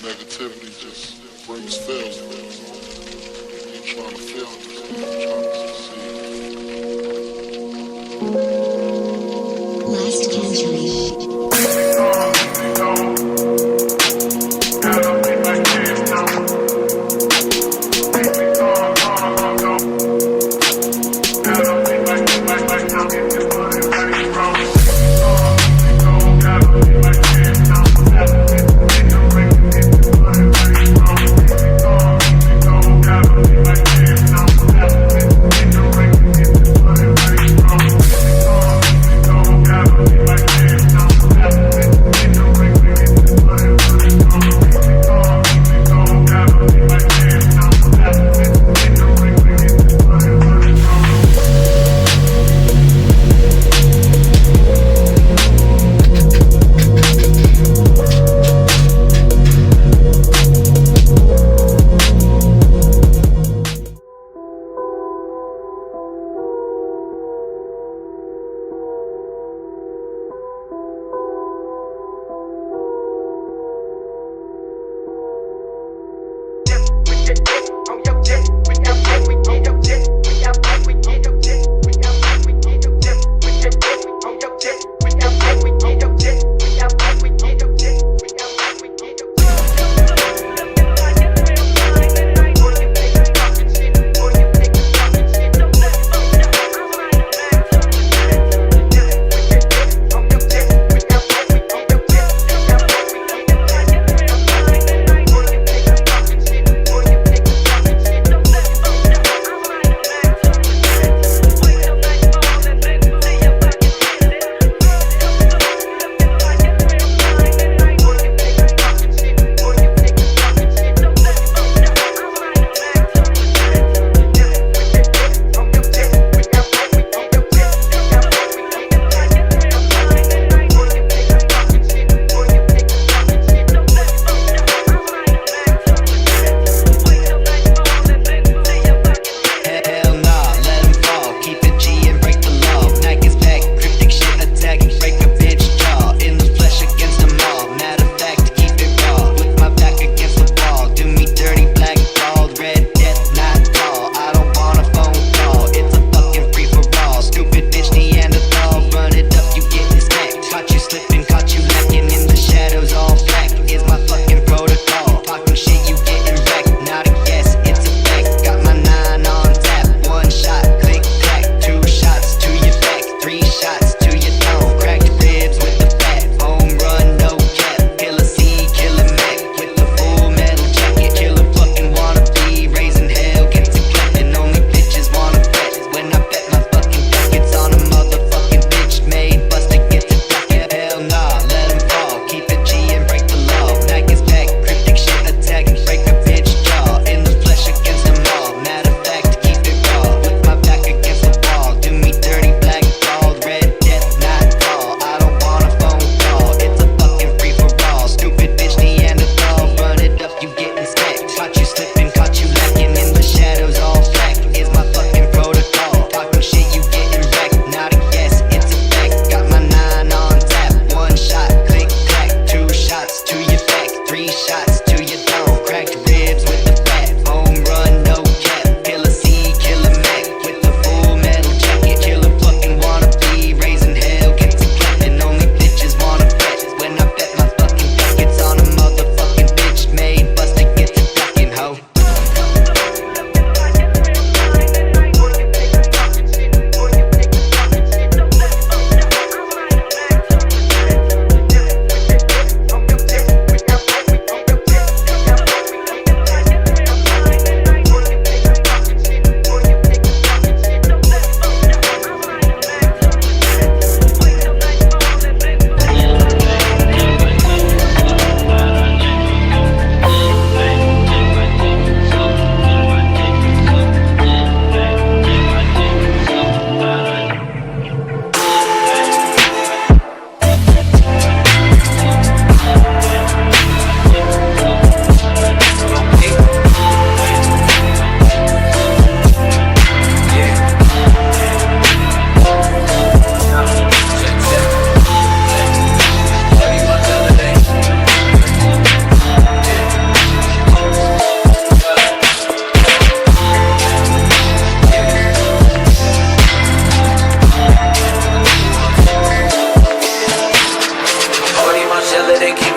negativity just brings failure. You ain't trying to fail, you're trying to succeed. Last Century.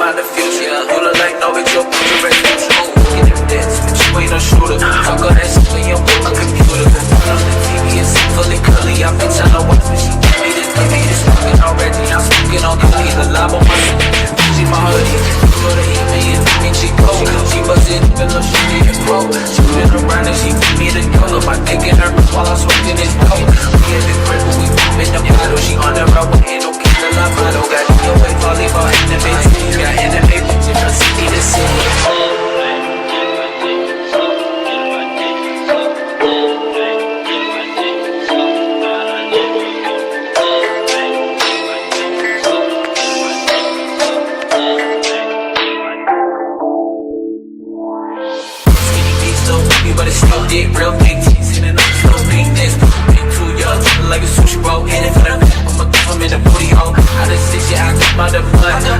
behind the future. You look like no, but your picture right now. Get them dance, but you ain't no shooter. Talk all that shit when you put a computer. Turn on the TV and see fully curly. I've been trying to watch, but she give me this fucking already. I'm smoking on cookies, the live on my shit. She my hoodie, you go to eat me and think she cold. She buzzing even though she didn't pro. Shooting around and she give me the color. My dick in her while I'm smoking this dope. We in the crib, we popping the bottle. She on the road with ain't no kid in la bottle. Got your way volleyball anime team. Got anime pictures from city to city. But it's still dick, real big titties, and I'm still big this. Big too young, like a sushi roll, hit it for the I'm in the booty hole. I just sit shit, I keep my the blood.